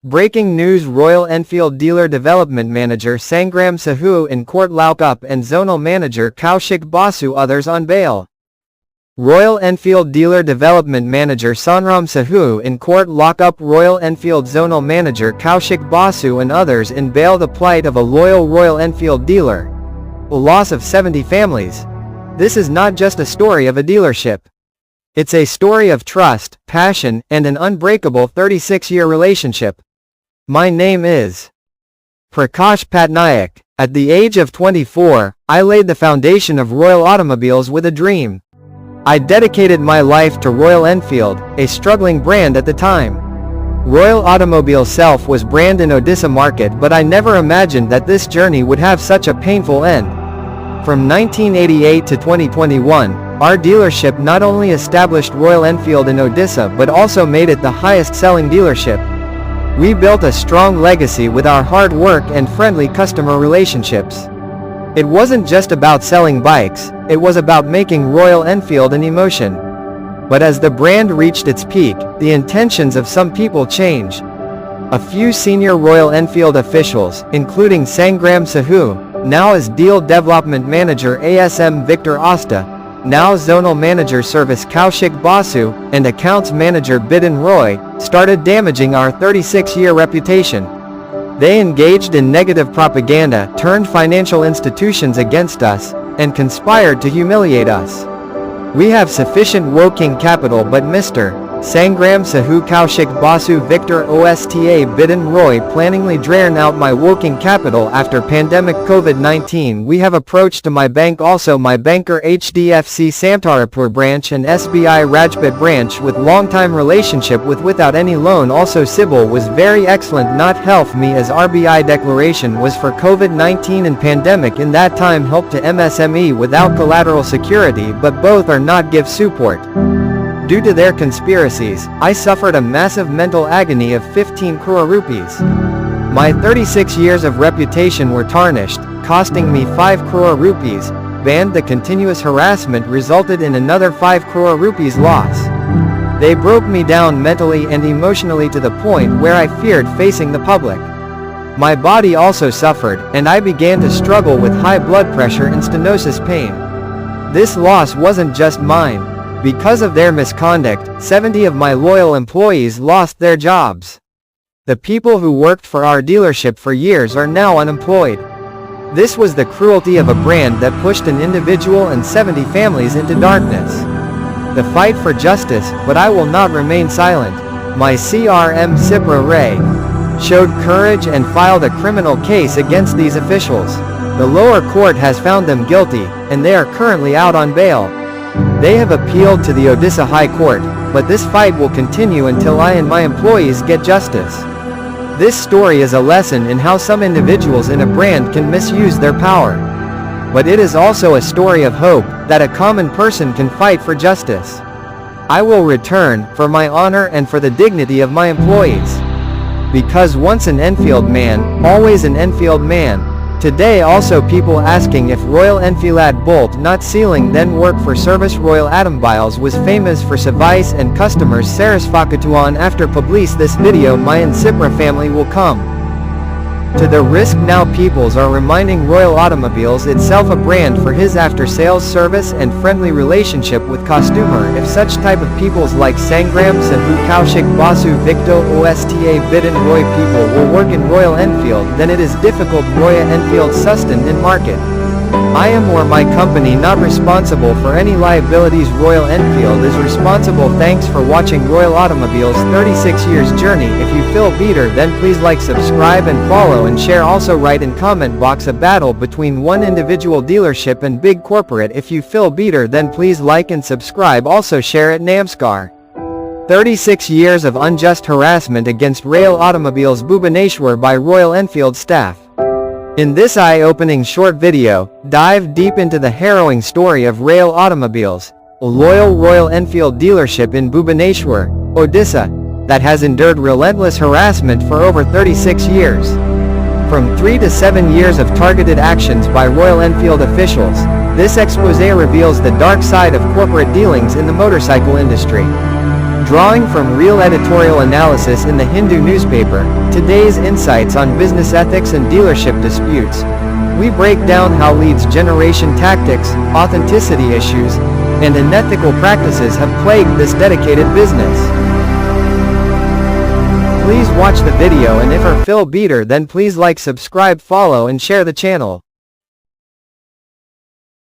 Breaking news: Royal Enfield Dealer Development Manager Sangram Sahu in court, lockup, and Zonal Manager Kaushik Basu others on bail. Royal Enfield Dealer Development Manager Sangram Sahu in court, lockup. Royal Enfield Zonal Manager Kaushik Basu and others in bail. The plight of a loyal Royal Enfield dealer. A loss of 70 families. This is not just a story of a dealership. It's a story of trust, passion, and an unbreakable 36-year relationship. My name is Prakash Patnaik. At the age of 24, I laid the foundation of Royal Automobiles with a dream. I dedicated my life to Royal Enfield, a struggling brand at the time. Royal Automobiles self was brand in Odisha market, but I never imagined that this journey would have such a painful end. From 1988 to 2021, our dealership not only established Royal Enfield in Odisha but also made it the highest-selling dealership. We built a strong legacy with our hard work and friendly customer relationships. It wasn't just about selling bikes, it was about making Royal Enfield an emotion. But as the brand reached its peak, the intentions of some people changed. A few senior Royal Enfield officials, including Sangram Sahu, now as Deal Development Manager ASM Victor Asta, now Zonal Manager Service Kaushik Basu, and Accounts Manager Bidin Roy, started damaging our 36-year reputation. They engaged in negative propaganda, turned financial institutions against us, and conspired to humiliate us. We have sufficient working capital, but Mr. Sangram Sahu Kaushik Basu Victor Osta Bidin Roy planningly drain out my working capital after pandemic COVID-19. We have approached to my bank, also my banker HDFC Samtarapur branch and SBI Rajput branch with long-time relationship with without any loan. Also Sybil was very excellent, not help me as RBI declaration was for COVID-19 and pandemic in that time help to MSME without collateral security, but both are not give support. Due to their conspiracies, I suffered a massive mental agony of 15 crore rupees. My 36 years of reputation were tarnished, costing me 5 crore rupees, banned. The continuous harassment resulted in another 5 crore rupees loss. They broke me down mentally and emotionally to the point where I feared facing the public. My body also suffered, and I began to struggle with high blood pressure and stenosis pain. This loss wasn't just mine. Because of their misconduct, 70 of my loyal employees lost their jobs. The people who worked for our dealership for years are now unemployed. This was the cruelty of a brand that pushed an individual and 70 families into darkness. The fight for justice, but I will not remain silent. My CRM Sipra Ray showed courage and filed a criminal case against these officials. The lower court has found them guilty, and they are currently out on bail. They have appealed to the Odisha High Court, but this fight will continue until I and my employees get justice. This story is a lesson in how some individuals in a brand can misuse their power. But it is also a story of hope, that a common person can fight for justice. I will return, for my honor and for the dignity of my employees. Because once an Enfield man, always an Enfield man. Today also people asking if Royal Enfield bolt not sealing then work for service. Royal Automobiles was famous for service and customers satisfakatuan. After publish this video my and Sipra family will come to the risk. Now peoples are reminding Royal Automobiles itself a brand for his after sales service and friendly relationship with customer. If such type of peoples like Sangram Sahu Kaushik Basu Victor Osta Bidin Roy people will work in Royal Enfield, then it is difficult Royal Enfield sustain in market. I am or my company not responsible for any liabilities. Royal Enfield is responsible. Thanks for watching Royal Automobiles 36 years journey. If you feel bitter then please like, subscribe and follow and share. Also write in comment box a battle between one individual dealership and big corporate. If you feel bitter then please like and subscribe. Also share it. Namaskar. 36 years of unjust harassment against Royal Automobiles Bhubaneswar by Royal Enfield staff. In this eye-opening short video, dive deep into the harrowing story of Royal Automobiles, a loyal Royal Enfield dealership in Bhubaneswar, Odisha, that has endured relentless harassment for over 36 years. From 3 to 7 years of targeted actions by Royal Enfield officials, this expose reveals the dark side of corporate dealings in the motorcycle industry. Drawing from real editorial analysis in the Hindu newspaper, today's insights on business ethics and dealership disputes. We break down how leads generation tactics, authenticity issues, and unethical practices have plagued this dedicated business. Please watch the video, and if you feel better, then please like, subscribe, follow and share the channel.